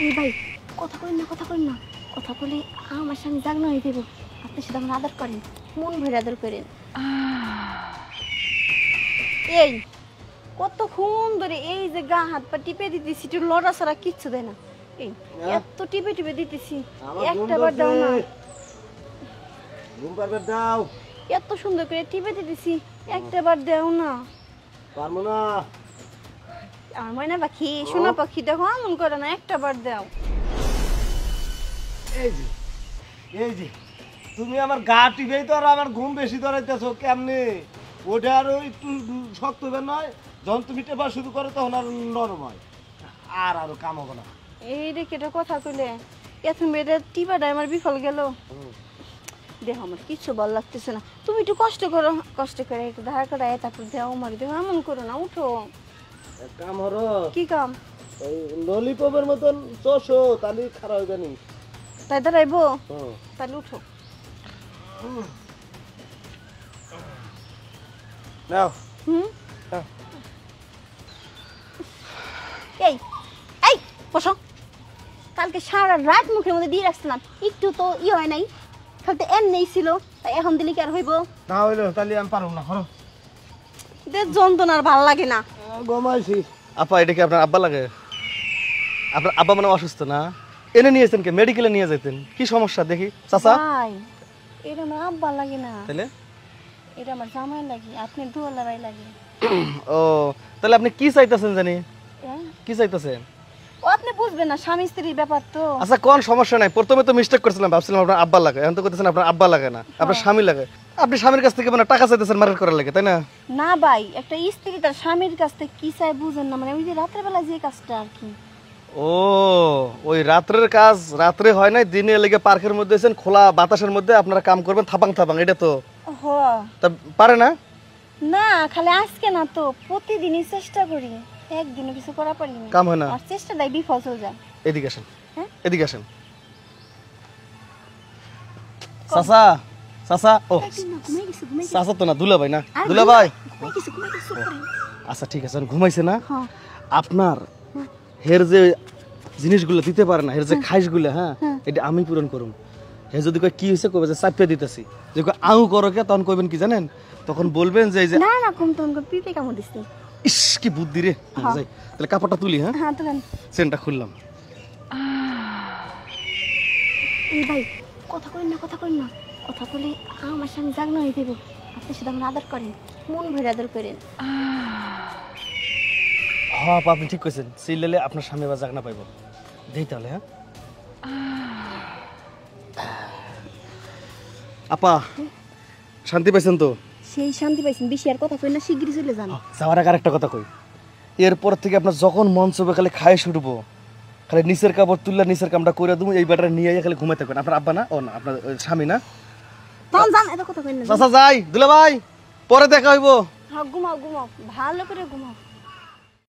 এই ভাই কথা কইন না কথা বলে আমার স্বামী জাগনা হয়ে দেব। আপনি সেটা আমার আদর করেন, মন ভরে আদর করেন। এই কতক্ষণ ধরে এই যে গা হাত পা টিপে দিতেছি, একটু লড়া ছাড়া কিচ্ছু দেয় না। এই এত টিপে টিপে দিতেছি, একটা বার দাও না। দাও, এত সুন্দর করে টিপে দিতেছি, একটা বার দাও না। পারবো না। আমার ময়না পাখি, সোনা পাখি, দেখো এমন করে না, একটা বার দাও। এই যে তুমি আমার গা টিপেই তো আর আমার ঘুম বেশি ধরাইতেছো কেমনে? ওটা আরো একটু শক্ত হবে নয়, যখন তুমি টেপা শুরু করো তখন আর নরম হয়, আর আরো কাম হবে না। এই রে কেটে কথা কইলে এত মেয়েটা টিপাটা আমার বিফল গেল। দেখো আমার কিচ্ছু ভালো লাগতেছে না, তুমি একটু কষ্ট করো, কষ্ট করে একটু ধার করে তারপর দেও আমার, দেখো এমন করো না, উঠো। কাম হলো কি কাম? ওই ললিপপের মতন চষো, তাহলে খারাপ হইবে নি। তাই দাঁড়াইবো, তাহলে উঠো। নাও। এই এই বসো। কালকে সারা রাত মুখের মধ্যে দিয়ে রাখছিলাম, একটু তো হয় নাই, খালতে এমনি ছিল, তাই এখন দিলে কি আর হইব? না হইলো তাহলে আমি পারবো না। করো যন্ত্রণার ভাল লাগে না। ঘুমাইছি। আপা এটা কি আপনার আব্বা লাগে? আপনার আব্বা মানে অসুস্থ না? এনে নিয়েছেন কে? মেডিকেলে নিয়ে যেতেন, কি সমস্যা দেখি চাচা? ভাই এটা আমার আব্বা লাগে না, তাহলে এটা আমার জামাই লাগে, আপনি দুয়ালারাই লাগে। ও তাহলে আপনি কি চাইতেছেন জানি? কি চাইতেছেন? ও আপনি বুঝবেন না, স্বামী স্ত্রীর ব্যাপার তো। আচ্ছা কোন সমস্যা নাই, প্রথমে তো মিস্টেক করছিলাম, ভাবছিলাম আপনার আব্বা লাগে, এখন তো কইতেছেন আপনার আব্বা লাগে না, আপনার স্বামী লাগে। আপনি স্বামীর কাছ থেকে মানে টাকা চাইতেছেন মার্কেট করার লাগে, তাই না? না ভাই, একটা স্ত্রী তার স্বামীর কাছ থেকে কি চাই বুঝেন না, মানে ওই যে রাতের বেলা যে কাজটা আর কি। ও ওই রাত্রের কাজ রাত্রে হয় না, দিনে লেগে পার্কের মধ্যে এসেছেন, খোলা বাতাসের মধ্যে আপনারা কাম করবেন থাপাং থাপাং, এটা তো তা পারে না? না খালি আজকে না তো, প্রতিদিনই চেষ্টা করি, একদিনও কিছু করা পারি না, কাম হয় না, আর চেষ্টাটাই বিফল হয়ে যায়। এদিকে আসেন, এদিকে আসেন চাচা। চাচা ও চাচা তো না, দুলা ভাই না, দুলা ভাই। আচ্ছা ঠিক আছে, ঘুমাইছে না? আপনার হের যে জিনিসগুলো দিতে পারে না, হের যে খাইসগুলো, হ্যাঁ এটা আমি পূরণ করুম। হে যদি কয় কি হয়েছে কবে যে চাপিয়ে দিতেছি, যে আউ করো কে, তখন কইবেন কি জানেন? তখন বলবেন যে না না কম তখন পিপে কামড় দিছে। ইস কি বুদ্ধি রে। যাই তাহলে কাপড়টা তুলি। হ্যাঁ তুলেন। চেনটা খুললাম। এই ভাই কথা কইন না কথা বলে আমার স্বামী জাগনা হয়ে দেব। আপনি সেটা আমার আদর করেন, মন ভরে আদর করেন। হ্যাঁ আপনি ঠিক কইছেন, সিলেলে আপনার স্বামী আবার জাগনা পাইব। দেই তাহলে। হ্যাঁ আপা শান্তি পাইছেন তো? সেই শান্তি পাইছেন, বেশি আর কথা কই না, শিগগিরই চলে যান। যাওয়ার আগে আরেকটা কথা কই, এরপর থেকে আপনার যখন মন চাইবে খালি খাই ছুটবো, খালি নিচের কাপড় তুললে নিচের কামটা করে দেবো, এই ব্যাটারে নিয়ে খালি ঘুমাই থাকবেন। আপনার আব্বা না? ও না আপনার স্বামী না? যান, এত কথা কই না। চাচা যাই, দুলা ভাই পরে দেখা হইব। হ্যাঁ ঘুমাও, ভালো করে ঘুমাও।